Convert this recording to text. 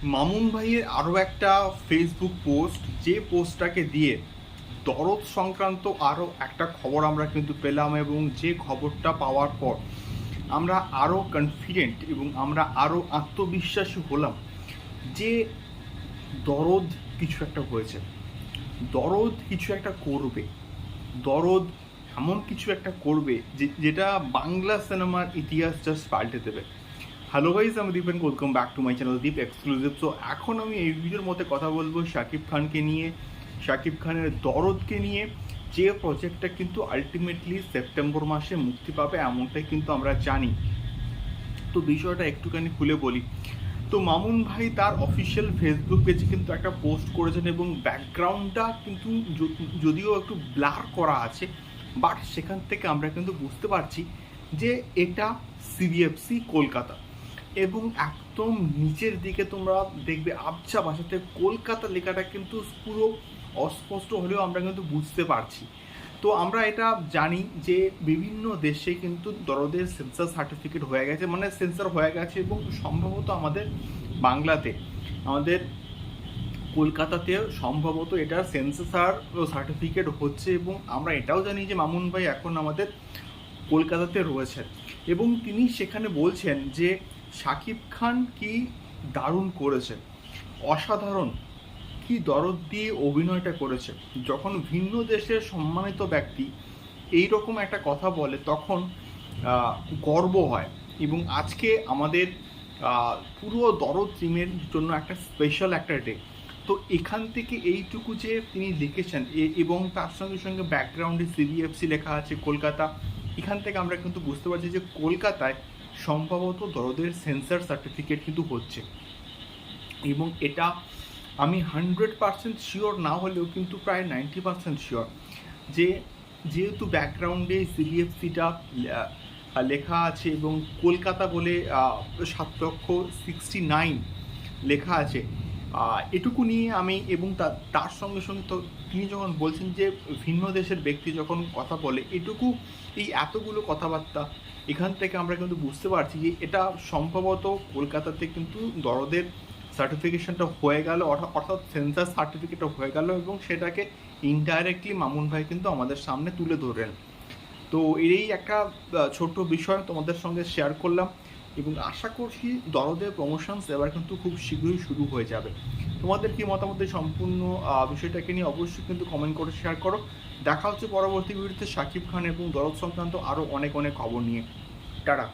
মামুন ভাইয়ের আরও একটা ফেসবুক পোস্ট, যে পোস্টটাকে দিয়ে দরদ সংক্রান্ত আরও একটা খবর আমরা কিন্তু পেলাম, এবং যে খবরটা পাওয়ার পর আমরা আরও কনফিডেন্ট এবং আমরা আরও আত্মবিশ্বাসী হলাম যে দরদ কিছু একটা হয়েছে, দরদ কিছু একটা করবে, দরদ এমন কিছু একটা করবে যেটা বাংলা সিনেমার ইতিহাস জাস্ট পাল্টে দেবে। হ্যালো গাইজ, আমি Dipen, welcome back to my channel Deep exclusive. So এখন আমি এই ভিডিওর মধ্যে কথা বলবো শাকিব খানকে নিয়ে, শাকিব খানের দরদকে নিয়ে, যে প্রজেক্টটা কিন্তু আলটিমেটলি সেপ্টেম্বর মাসে মুক্তি পাবে এমনটাই কিন্তু আমরা জানি। তো বিষয়টা একটুখানি খুলে বলি। তো মামুন ভাই তার অফিসিয়াল ফেসবুক পেজে কিন্তু একটা পোস্ট করেছেন, এবং ব্যাকগ্রাউন্ডটা কিন্তু যদিও একটু ব্লার করা আছে, বাট সেখান থেকে আমরা কিন্তু বুঝতে পারছি যে এটা সিবিএফসি কলকাতা, এবং একদম নিচের দিকে তোমরা দেখবে আবছা ভাষাতে কলকাতা লেখাটা কিন্তু পুরো অস্পষ্ট হলেও আমরা কিন্তু বুঝতে পারছি। তো আমরা এটা জানি যে বিভিন্ন দেশে কিন্তু দরদের সেন্সার সার্টিফিকেট হয়ে গেছে, মানে সেন্সার হয়ে গেছে, এবং সম্ভবত আমাদের বাংলাতে, আমাদের কলকাতাতে সম্ভবত এটা সেন্সার সার্টিফিকেট হচ্ছে। এবং আমরা এটাও জানি যে মামুন ভাই এখন আমাদের কলকাতাতে রয়েছেন, এবং তিনি সেখানে বলছেন যে শাকিব খান কি দারুণ করেছে, অসাধারণ, কি দরদ দিয়ে অভিনয়টা করেছে। যখন ভিন্ন দেশের সম্মানিত ব্যক্তি এই রকম একটা কথা বলে তখন গর্ব হয়। এবং আজকে আমাদের পুরো দরদ টিমের জন্য একটা স্পেশাল একটা ডে। তো এখান থেকে এইটুকু যে তিনি লিখেছেন, এবং তার সঙ্গে সঙ্গে ব্যাকগ্রাউন্ডে সিবিএফসি লেখা আছে কলকাতা, এখান থেকে আমরা কিন্তু বুঝতে পারছি যে কলকাতায় সম্ভবত দরদের সেন্সার সার্টিফিকেট কিন্তু হচ্ছে। এবং এটা আমি 100% শিওর না হলেও কিন্তু প্রায় 90% শিওর যে যেহেতু ব্যাকগ্রাউন্ডে সিবিএফসিটা লেখা আছে, এবং কলকাতা বলে 7,69,000 লেখা আছে, এটুকু নিয়ে আমি, এবং তার সঙ্গে সঙ্গে তো তিনি যখন বলছেন যে ভিন্ন দেশের ব্যক্তি যখন কথা বলে, এটুকু এই এতগুলো কথাবার্তা, এখান থেকে আমরা কিন্তু বুঝতে পারছি যে এটা সম্ভবত কলকাতাতে কিন্তু দরদের সার্টিফিকেশনটা হয়ে গেল, অর্থাৎ সেন্সার সার্টিফিকেটটা হয়ে গেল, এবং সেটাকে ইনডাইরেক্টলি মামুন ভাই কিন্তু আমাদের সামনে তুলে ধরলেন। তো এই একটা ছোট্ট বিষয় তোমাদের সঙ্গে শেয়ার করলাম, এবং আশা করছি দরদের প্রমোশনস এবার কিন্তু খুব শীঘ্রই শুরু হয়ে যাবে। তোমাদের কি মতামত এই সম্পূর্ণ বিষয়টাকে নিয়ে অবশ্যই কিন্তু কমেন্ট করে শেয়ার করো। দেখা হচ্ছে পরবর্তী ভিডিওতে শাকিব খান এবং দরদ সংক্রান্ত আরও অনেক অনেক খবর নিয়ে। টাটা।